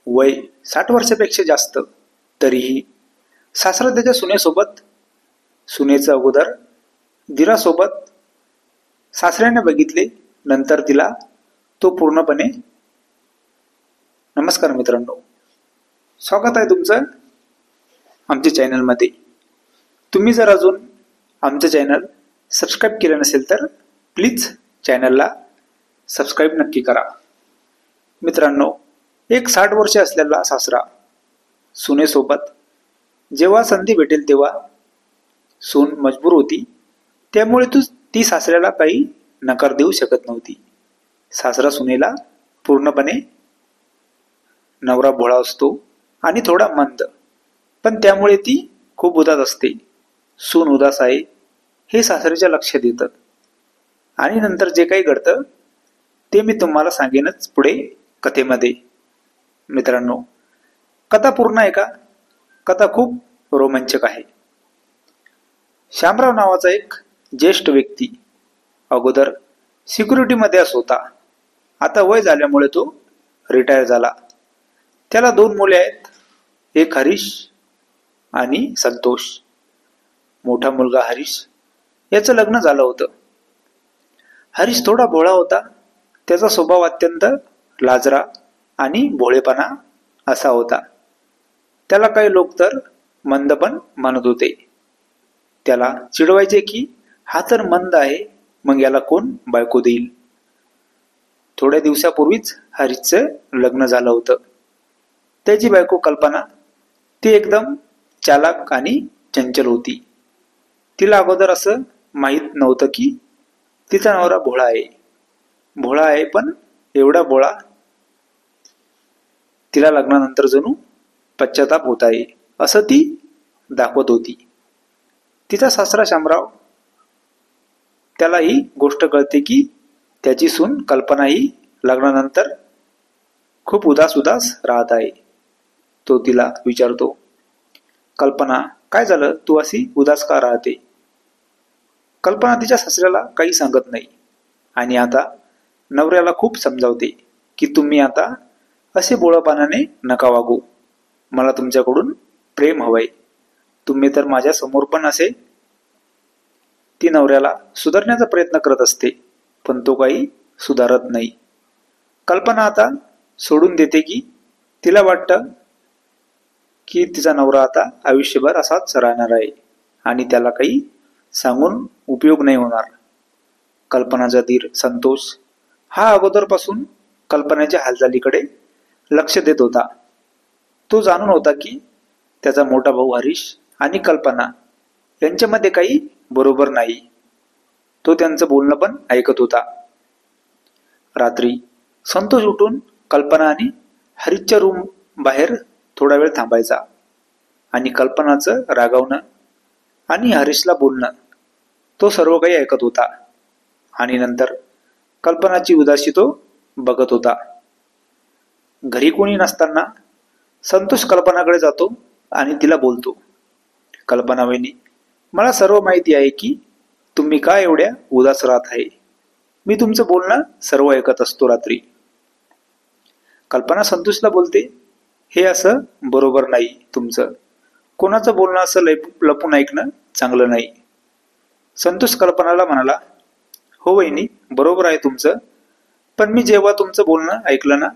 वय 60 वर्षापेक्षा जास्त, तरीही सासरा त्याच्या सुनेसोबत, सुनेचं अगोदर दिरासोबत सासऱ्याने बघितले, नंतर तिला तो पूर्णपणे. नमस्कार मित्रांनो, स्वागत आहे तुमचं आमच्या चॅनलमध्ये. तुम्ही जर अजून आमचं चॅनल सबस्क्राईब केलं नसेल तर प्लीज चॅनलला सबस्क्राईब नक्की करा. मित्रांनो, एक 60 वर्ष असलेला सासरा सुनेसोबत जेव्हा संधी भेटेल तेव्हा, सून मजबूर होती, त्यामुळे ती सासऱ्याला काही नकार देऊ शकत नव्हती. सासरा सुनेला पूर्णपणे, नवरा भोळा असतो आणि थोडा मंद, पण त्यामुळे ती खूप उदास असते. सून उदास आहे हे सासऱ्याच्या लक्षात येतं आणि नंतर जे काही घडतं ते मी तुम्हाला सांगेनच पुढे कथेमध्ये. मित्रांनो, कथा पूर्ण आहे का? कथा खूप रोमांचक आहे. श्यामराव नावाचा एक ज्येष्ठ व्यक्ती अगोदर सिक्युरिटीमध्ये होता. आता वय झाल्यामुळे तो रिटायर झाला. त्याला 2 मुले आहेत, एक हरीश आणि संतोष. मोठा मुलगा हरीश, याचं लग्न झालं होतं. हरीश थोडा भोळा होता. त्याचा स्वभाव अत्यंत लाजरा आणि भोळेपणा असा होता. त्याला काही लोक तर मंद पण म्हणत होते. त्याला चिडवायचे की हा तर मंद आहे, मग याला कोण बायको देईल. थोड्या दिवसापूर्वीच हरीशचं लग्न झालं होतं. त्याची बायको कल्पना, ती एकदम चालाक आणि चंचल होती. तिला अगोदर असं माहीत नव्हतं की तिचा नवरा भोळा आहे. भोळा आहे, पण एवढा भोळा तिला लग्नानंतर जणू पश्चाताप होत आहे असं ती दाखवत होती. तिचा सासरा शामराव, त्याला ही गोष्ट कळते की त्याची सून कल्पना ही लग्नानंतर खूप उदास राहत आहे. तो तिला विचारतो, कल्पना काय झालं, तू अशी उदास का राहते? कल्पना तिच्या सासऱ्याला काही सांगत नाही आणि आता नवऱ्याला खूप समजावते की तुम्ही आता असे भोळापणाने नका वागू. मला तुमच्याकडून प्रेम हवंय. तुम्ही तर माझ्या समोर पण असे. ती नवऱ्याला सुधारण्याचा प्रयत्न करत असते, पण तो काही सुधारत नाही. कल्पना आता सोडून देते की तिला वाटतं की तिचा नवरा आता आयुष्यभर असाच राहणार आहे आणि त्याला काही सांगून उपयोग नाही होणार. कल्पनाचा धीर संतोष हा अगोदरपासून कल्पनेच्या हालचालीकडे लक्ष देत होता. तो जाणून होता की त्याचा मोठा भाऊ हरीश आणि कल्पना यांच्यामध्ये काही बरोबर नाही. तो त्यांचं बोलणं पण ऐकत होता. रात्री संतोष उठून कल्पना आणि हरीशच्या रूम बाहेर थोडा वेळ थांबायचा आणि कल्पनाचं रागावणं आणि हरीशला बोलणं, तो सर्व काही ऐकत होता. आणि नंतर कल्पनाची उदासी तो बघत होता. घरी कोणी नसताना संतोष कल्पनाकडे जातो आणि तिला बोलतो, कल्पना वहिनी, मला सर्व माहिती आहे की तुम्ही का एवढ्या उदास राहत आहे. मी तुमचं बोलणं सर्व ऐकत असतो रात्री. कल्पना संतोषला बोलते, हे असं बरोबर नाही तुमचं. कोणाचं बोलणं असं लपून ऐकणं चांगलं नाही. संतोष कल्पनाला म्हणाला, हो वहिनी, बरोबर आहे तुमचं, पण मी जेव्हा तुमचं बोलणं ऐकलं ना,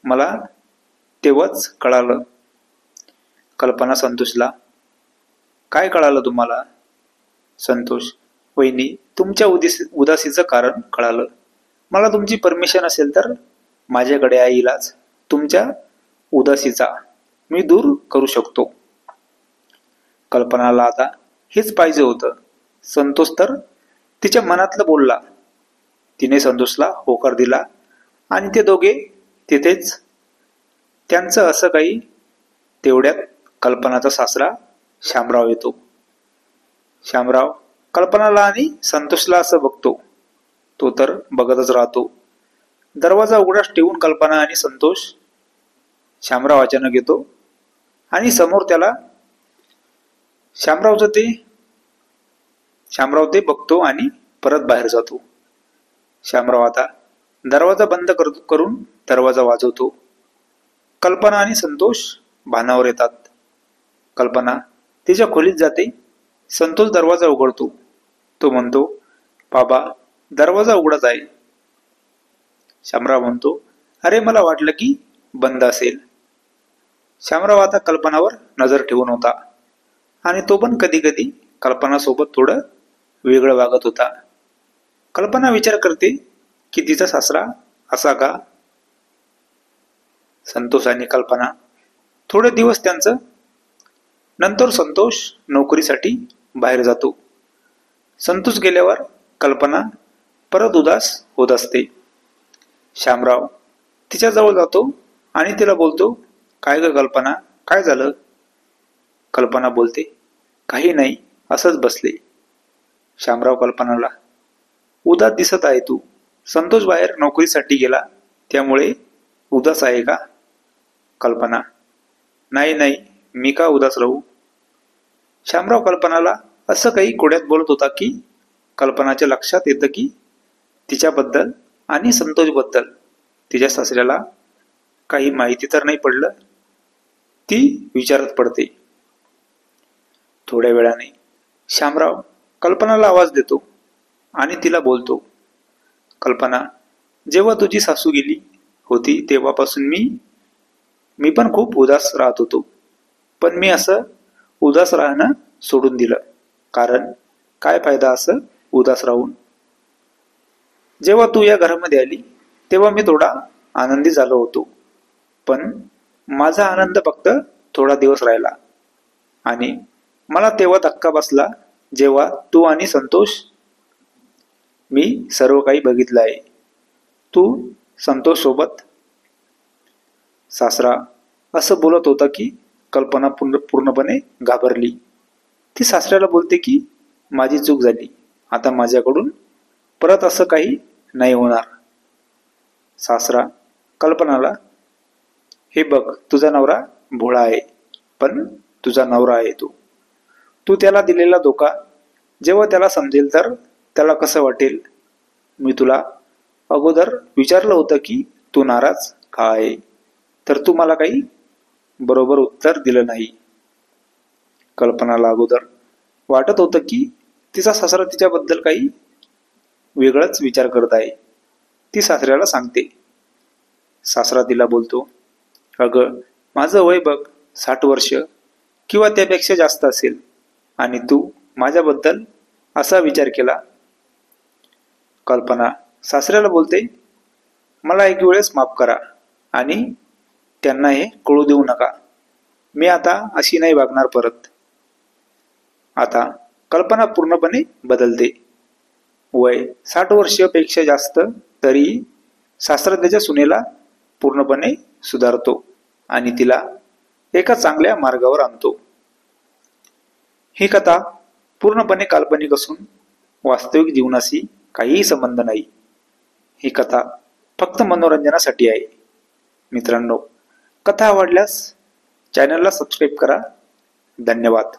मला तेव्हाच कळालं. कल्पना संतोषला, काय कळालं तुम्हाला? संतोष, वहिनी, तुमच्या उदासीचं कारण कळालं. मला तुमची परमिशन असेल तर माझ्याकडे आहे इलाज. तुमच्या उदासीचा मी दूर करू शकतो. कल्पनाला आता हेच पाहिजे होतं. संतोष तर तिच्या मनातलं बोलला. तिने संतोषला होकार दिला आणि ते दोघे तिथेच. त्यांचं असं काही. तेवढ्यात कल्पनाचा सासरा श्यामराव येतो. श्यामराव कल्पनाला आणि संतोषला असं बघतो. तो तर बघतच राहतो. दरवाजा उघडाच ठेवून कल्पना आणि संतोष. श्यामराव अचानक येतो आणि समोर त्याला श्यामराव ते बघतो आणि परत बाहेर जातो. श्यामराव आता दरवाजा बंद करून दरवाजा वाजवतो. कल्पना आणि संतोष भानावर येतात. कल्पना तिच्या खोलीत जाते. संतोष दरवाजा उघडतो. तो म्हणतो, बाबा दरवाजा उघडत आहे. शामराव म्हणतो, अरे मला वाटलं की बंद असेल. शामराव आता कल्पनावर नजर ठेवून होता आणि तो पण कधी कधी कल्पनासोबत थोडं वेगळं वागत होता. कल्पना विचार करते की तिचा सासरा असा का. संतोष आणि कल्पना थोडे दिवस त्यांचं. नंतर संतोष नोकरीसाठी बाहेर जातो. संतोष गेल्यावर कल्पना परत उदास होत असते. शामराव तिच्याजवळ जातो आणि तिला बोलतो, काय ग कल्पना, काय झालं. कल्पना बोलते, काही नाही, असंच बसले. शामराव कल्पनाला, उदास दिसत आहे तू. संतोष बाहेर नोकरीसाठी गेला त्यामुळे उदास आहे का. कल्पना, नाही नाही, मी का उदास राहू. शामराव कल्पनाला असं काही कोड्यात बोलत होता की कल्पनाच्या लक्षात येतं की तिच्याबद्दल आणि संतोषबद्दल तिच्या सासऱ्याला काही माहिती तर नाही पडलं. ती विचारत पडते. थोड्या वेळाने शामराव कल्पनाला आवाज देतो आणि तिला बोलतो, कल्पना, जेव्हा तुझी सासू गेली होती तेव्हापासून मी पण खूप उदास राहत होतो. पण मी असं उदास राहणं सोडून दिलं. कारण काय फायदा असं उदास राहून. जेव्हा तू या घरामध्ये आली तेव्हा मी थोडा आनंदी झालो होतो. पण माझा आनंद फक्त थोडा दिवस राहिला आणि मला तेव्हा धक्का बसला जेव्हा तू आणि संतोष. मी सर्व काही बघितलं आहे. तू संतोष सोबत. सासरा असं बोलत होता की कल्पना पूर्णपणे घाबरली. ती सासऱ्याला बोलते की माझी चूक झाली. आता माझ्याकडून परत असं काही नाही होणार. सासरा कल्पनाला, हे बघ, तुझा नवरा भोळा आहे, पण तुझा नवरा आहे तो. तू त्याला दिलेला धोका जेव्हा त्याला समजेल तर त्याला कसं वाटेल. मी तुला अगोदर विचारलं होतं की तू नाराज का आहे, तर तू मला काही बरोबर उत्तर दिलं नाही. कल्पनाला अगोदर वाटत होतं की तिचा सासरा तिच्याबद्दल काही वेगळाच विचार करत आहे. ती सासऱ्याला सांगते. सासरा तिला बोलतो, अगं माझं वय बघ 60 वर्ष किंवा त्यापेक्षा जास्त असेल आणि तू माझ्याबद्दल असा विचार केला. कल्पना सासऱ्याला बोलते, मला एक वेळेस माफ करा आणि त्यांना हे कळू देऊ नका. मी आता अशी नाही वागणार परत. आता कल्पना पूर्णपणे बदलते. वय 60 वर्षापेक्षा जास्त तरी सासरा त्याच्या सुनेला पूर्णपणे सुधारतो आणि तिला एका चांगल्या मार्गावर आणतो. ही कथा पूर्णपणे काल्पनिक असून वास्तविक जीवनाशी काहीही संबंध नाही. ही कथा फक्त मनोरंजनासाठी आहे. मित्रांनो, कथा आवडल्यास चॅनलला सबस्क्राईब करा. धन्यवाद.